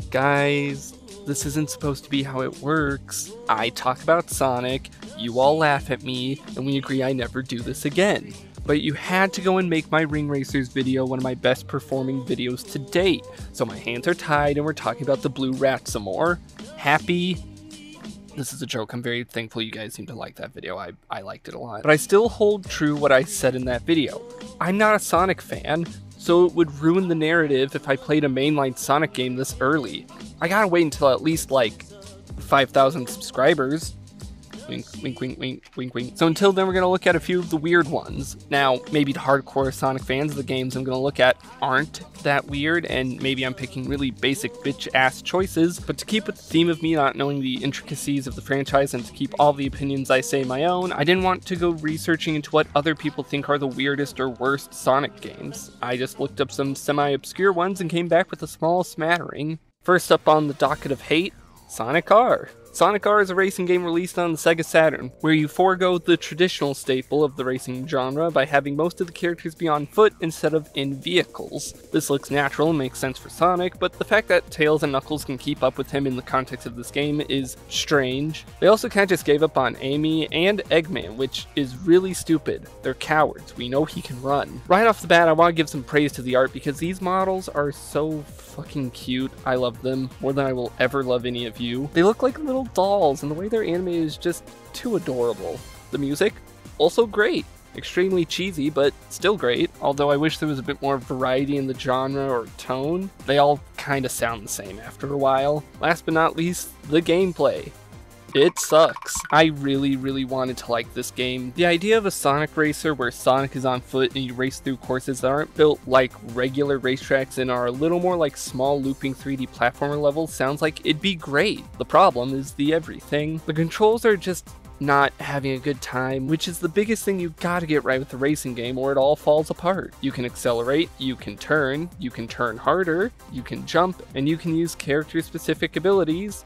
Guys, this isn't supposed to be how it works. I talk about Sonic, you all laugh at me, and we agree I never do this again. But you had to go and make my Ring Racers video one of my best performing videos to date. So my hands are tied and we're talking about the blue rat some more. Happy? This is a joke. I'm very thankful you guys seem to like that video. I liked it a lot. But I still hold true what I said in that video. I'm not a Sonic fan, so it would ruin the narrative if I played a mainline Sonic game this early. I gotta wait until at least like 5,000 subscribers. Wink, wink, wink, wink, wink, wink. So until then, we're going to look at a few of the weird ones. Now, maybe the hardcore Sonic fans, the games I'm going to look at aren't that weird, and maybe I'm picking really basic bitch-ass choices, but to keep with the theme of me not knowing the intricacies of the franchise and to keep all the opinions I say my own, I didn't want to go researching into what other people think are the weirdest or worst Sonic games. I just looked up some semi-obscure ones and came back with a small smattering. First up on the docket of hate, Sonic R. Sonic R is a racing game released on the Sega Saturn, where you forego the traditional staple of the racing genre by having most of the characters be on foot instead of in vehicles. This looks natural and makes sense for Sonic, but the fact that Tails and Knuckles can keep up with him in the context of this game is strange. They also kinda just gave up on Amy and Eggman, which is really stupid. They're cowards, we know he can run. Right off the bat, I want to give some praise to the art because these models are so fucking cute. I love them more than I will ever love any of you. They look like little dolls, and the way they're animated is just too adorable. The music, also great. Extremely cheesy, but still great, although I wish there was a bit more variety in the genre or tone. They all kinda sound the same after a while. Last but not least, the gameplay. It sucks. I really wanted to like this game. The idea of a Sonic racer where Sonic is on foot and you race through courses that aren't built like regular racetracks and are a little more like small looping 3D platformer levels sounds like it'd be great. The problem is the everything. The controls are just not having a good time, which is the biggest thing you gotta get right with the racing game or it all falls apart. You can accelerate, you can turn harder, you can jump, and you can use character specific abilities.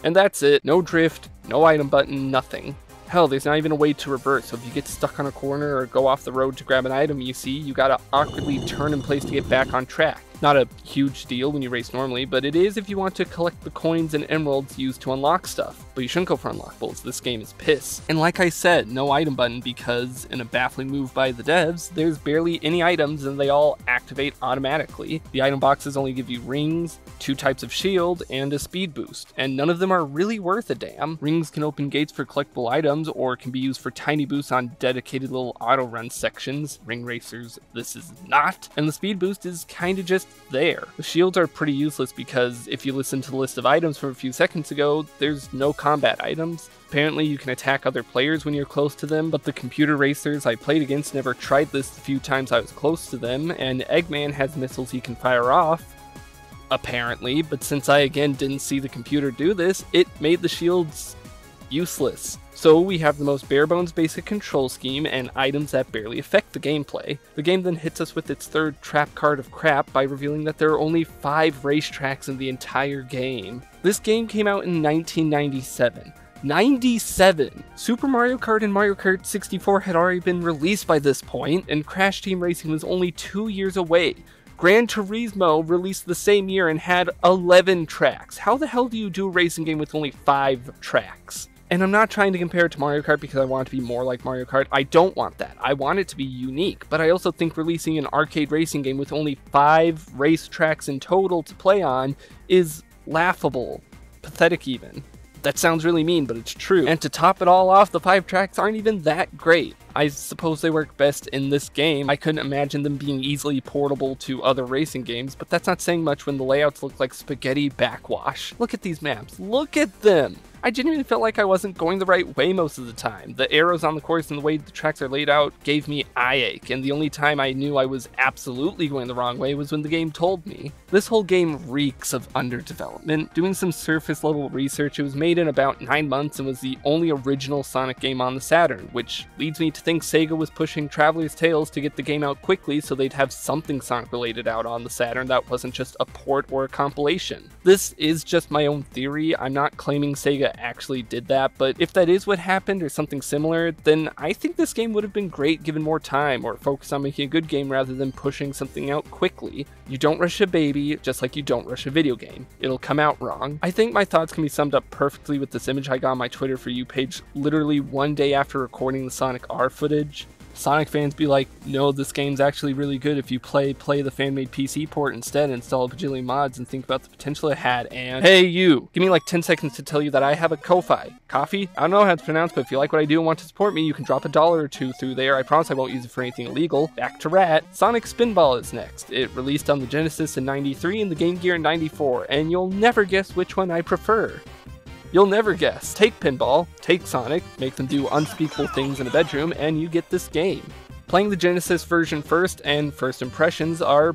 And that's it. No drift, no item button, nothing. Hell, there's not even a way to reverse, so if you get stuck on a corner or go off the road to grab an item you see, you gotta awkwardly turn in place to get back on track. Not a huge deal when you race normally, but it is if you want to collect the coins and emeralds used to unlock stuff. But you shouldn't go for unlockables, this game is piss. And like I said, no item button because, in a baffling move by the devs, there's barely any items and they all activate automatically. The item boxes only give you rings, 2 types of shield, and a speed boost, and none of them are really worth a damn. Rings can open gates for collectible items or can be used for tiny boosts on dedicated little auto run sections. Ring Racers, this is not. And the speed boost is kinda just there. The shields are pretty useless because if you listen to the list of items from a few seconds ago, there's no combat items. Apparently you can attack other players when you're close to them, but the computer racers I played against never tried this the few times I was close to them, and Eggman has missiles he can fire off, apparently, but since I again didn't see the computer do this, it made the shields useless. So we have the most bare bones basic control scheme and items that barely affect the gameplay. The game then hits us with its third trap card of crap by revealing that there are only 5 racetracks in the entire game. This game came out in 1997. 97! Super Mario Kart and Mario Kart 64 had already been released by this point, and Crash Team Racing was only 2 years away. Gran Turismo released the same year and had 11 tracks. How the hell do you do a racing game with only 5 tracks? And I'm not trying to compare it to Mario Kart because I want it to be more like Mario Kart. I don't want that. I want it to be unique, but I also think releasing an arcade racing game with only 5 racetracks in total to play on is laughable. Pathetic even. That sounds really mean, but it's true. And to top it all off, the 5 tracks aren't even that great. I suppose they work best in this game. I couldn't imagine them being easily portable to other racing games, but that's not saying much when the layouts look like spaghetti backwash. Look at these maps. Look at them! I genuinely felt like I wasn't going the right way most of the time. The arrows on the course and the way the tracks are laid out gave me eye ache, and the only time I knew I was absolutely going the wrong way was when the game told me. This whole game reeks of underdevelopment. Doing some surface level research, it was made in about 9 months and was the only original Sonic game on the Saturn, which leads me to think Sega was pushing Traveler's Tales to get the game out quickly so they'd have something Sonic related out on the Saturn that wasn't just a port or a compilation. This is just my own theory. I'm not claiming Sega Sega actually did that, but if that is what happened or something similar, then I think this game would have been great given more time or focus on making a good game rather than pushing something out quickly. You don't rush a baby, just like you don't rush a video game. It'll come out wrong. I think my thoughts can be summed up perfectly with this image I got on my Twitter For You page literally one day after recording the Sonic R footage. Sonic fans be like, no, this game's actually really good if you play the fan-made PC port instead, install a bajillion mods, and think about the potential it had, and hey you! Give me like 10 seconds to tell you that I have a Ko-Fi. Coffee? I don't know how to pronounce, but if you like what I do and want to support me, you can drop $1 or $2 through there. I promise I won't use it for anything illegal. Back to Rat. Sonic Spinball is next. It released on the Genesis in '93 and the Game Gear in '94, and you'll never guess which one I prefer. You'll never guess. Take Pinball, take Sonic, make them do unspeakable things in a bedroom, and you get this game. Playing the Genesis version first, and first impressions are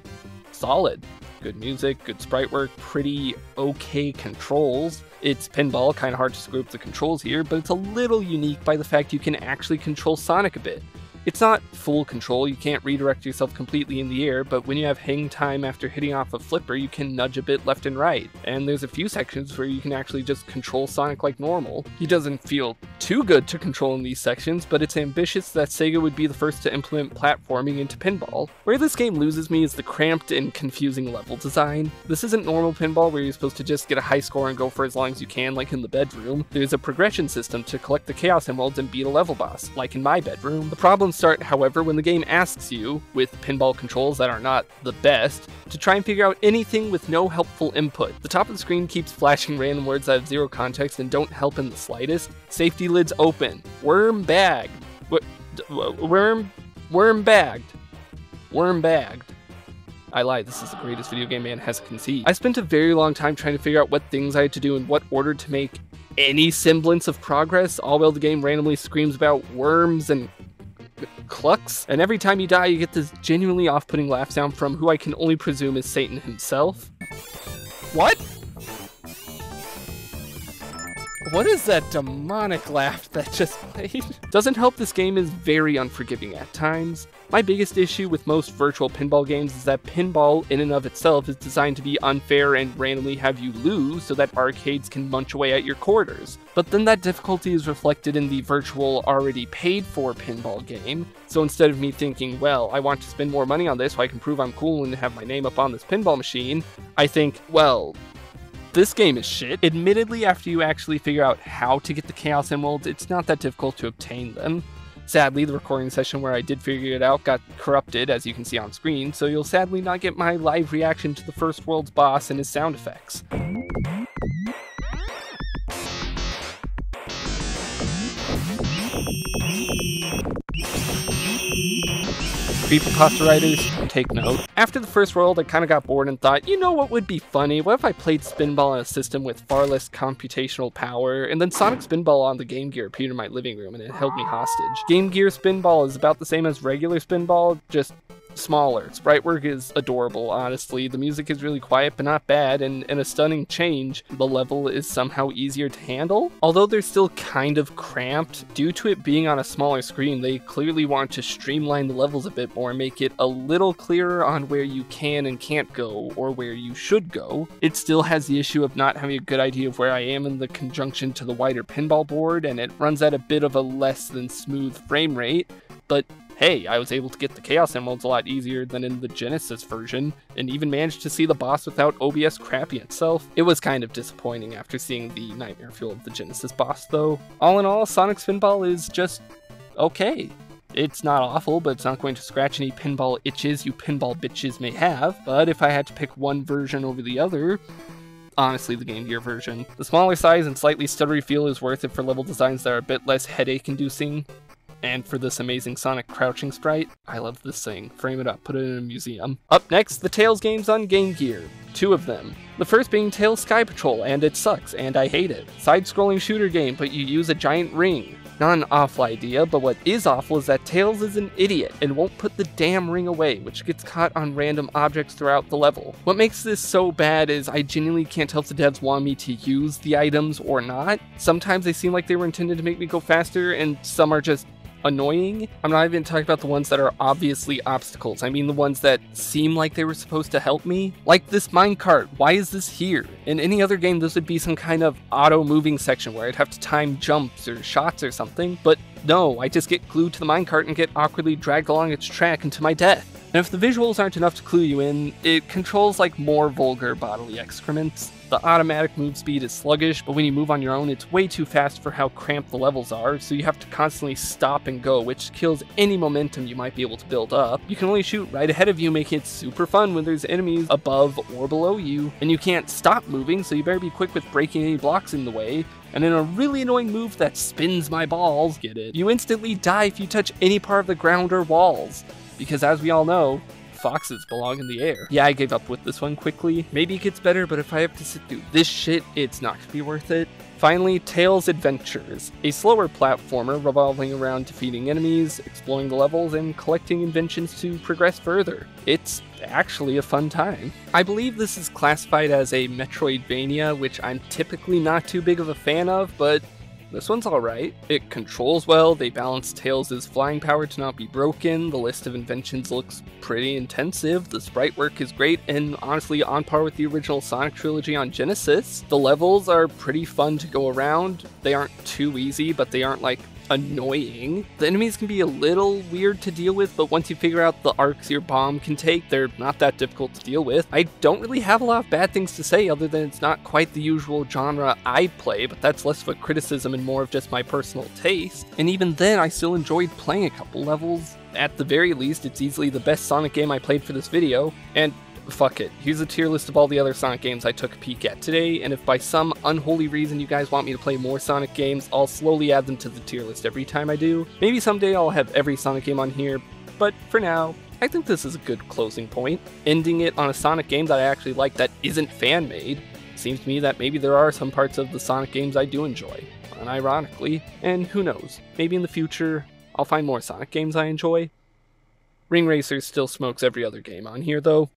solid. Good music, good sprite work, pretty okay controls. It's Pinball, kinda hard to screw up the controls here, but it's a little unique by the fact you can actually control Sonic a bit. It's not full control, you can't redirect yourself completely in the air, but when you have hang time after hitting off a flipper, you can nudge a bit left and right. And there's a few sections where you can actually just control Sonic like normal. He doesn't feel too good to control in these sections, but it's ambitious that Sega would be the first to implement platforming into Pinball. Where this game loses me is the cramped and confusing level design. This isn't normal Pinball where you're supposed to just get a high score and go for as long as you can like in the bedroom. There's a progression system to collect the Chaos Emeralds and beat a level boss, like in my bedroom. The problems start, however, when the game asks you, with pinball controls that are not the best, to try and figure out anything with no helpful input. The top of the screen keeps flashing random words that have zero context and don't help in the slightest. Safety lids open. Worm bagged. Worm bagged. Worm bagged. I lied, this is the greatest video game man has conceived. I spent a very long time trying to figure out what things I had to do in what order to make any semblance of progress, all while the game randomly screams about worms and clucks, and every time you die you get this genuinely off-putting laugh sound from who I can only presume is Satan himself. What? What is that demonic laugh that just played? Doesn't help this game is very unforgiving at times. My biggest issue with most virtual pinball games is that pinball in and of itself is designed to be unfair and randomly have you lose so that arcades can munch away at your quarters. But then that difficulty is reflected in the virtual already paid for pinball game. So instead of me thinking, well, I want to spend more money on this so I can prove I'm cool and have my name up on this pinball machine, I think, well, this game is shit. Admittedly, after you actually figure out how to get the Chaos Emeralds, it's not that difficult to obtain them. Sadly, the recording session where I did figure it out got corrupted, as you can see on screen, so you'll sadly not get my live reaction to the first world's boss and his sound effects. Creepypasta writers, take note. After the first world, I kinda got bored and thought, you know what would be funny? What if I played Spinball on a system with far less computational power? And then Sonic Spinball on the Game Gear appeared in my living room and it held me hostage. Game Gear Spinball is about the same as regular Spinball, just smaller. Sprite work is adorable, honestly. The music is really quiet but not bad, and in a stunning change, the level is somehow easier to handle. Although they're still kind of cramped, due to it being on a smaller screen, they clearly want to streamline the levels a bit more, make it a little clearer on where you can and can't go, or where you should go. It still has the issue of not having a good idea of where I am in the conjunction to the wider pinball board, and it runs at a bit of a less than smooth frame rate, but hey, I was able to get the Chaos Emeralds a lot easier than in the Genesis version, and even managed to see the boss without OBS crapping itself. It was kind of disappointing after seeing the nightmare fuel of the Genesis boss though. All in all, Sonic Spinball is just okay. It's not awful, but it's not going to scratch any pinball itches you pinball bitches may have, but if I had to pick one version over the other, honestly the Game Gear version. The smaller size and slightly stuttery feel is worth it for level designs that are a bit less headache-inducing. And for this amazing Sonic crouching sprite, I love this thing. Frame it up, put it in a museum. Up next, the Tails games on Game Gear. 2 of them. The first being Tails Sky Patrol, and it sucks, and I hate it. Side-scrolling shooter game, but you use a giant ring. Not an awful idea, but what is awful is that Tails is an idiot and won't put the damn ring away, which gets caught on random objects throughout the level. What makes this so bad is I genuinely can't tell if the devs want me to use the items or not. Sometimes they seem like they were intended to make me go faster, and some are just annoying. I'm not even talking about the ones that are obviously obstacles. I mean the ones that seem like they were supposed to help me. Like this minecart, why is this here? In any other game, this would be some kind of auto-moving section where I'd have to time jumps or shots or something, but no, I just get glued to the minecart and get awkwardly dragged along its track into my death. And if the visuals aren't enough to clue you in, it controls like more vulgar bodily excrements. The automatic move speed is sluggish, but when you move on your own, it's way too fast for how cramped the levels are, so you have to constantly stop and go, which kills any momentum you might be able to build up. You can only shoot right ahead of you, making it super fun when there's enemies above or below you, and you can't stop moving, so you better be quick with breaking any blocks in the way. And in a really annoying move that spins my balls, get it, you instantly die if you touch any part of the ground or walls, because as we all know, foxes belong in the air. Yeah, I gave up with this one quickly. Maybe it gets better, but if I have to sit through this shit, it's not gonna be worth it. Finally, Tails Adventures, a slower platformer revolving around defeating enemies, exploring the levels, and collecting inventions to progress further. It's actually a fun time. I believe this is classified as a Metroidvania, which I'm typically not too big of a fan of, but this one's alright. It controls well, they balance Tails' flying power to not be broken, the list of inventions looks pretty intensive, the sprite work is great, and honestly on par with the original Sonic trilogy on Genesis. The levels are pretty fun to go around, they aren't too easy, but they aren't like annoying. The enemies can be a little weird to deal with, but once you figure out the arcs your bomb can take, they're not that difficult to deal with. I don't really have a lot of bad things to say other than it's not quite the usual genre I play, but that's less of a criticism and more of just my personal taste. And even then, I still enjoyed playing a couple levels. At the very least, it's easily the best Sonic game I played for this video, and fuck it, here's a tier list of all the other Sonic games I took a peek at today, and if by some unholy reason you guys want me to play more Sonic games, I'll slowly add them to the tier list every time I do. Maybe someday I'll have every Sonic game on here, but for now, I think this is a good closing point. Ending it on a Sonic game that I actually like that isn't fan-made. Seems to me that maybe there are some parts of the Sonic games I do enjoy, unironically, and who knows, maybe in the future I'll find more Sonic games I enjoy. Ring Racer still smokes every other game on here though.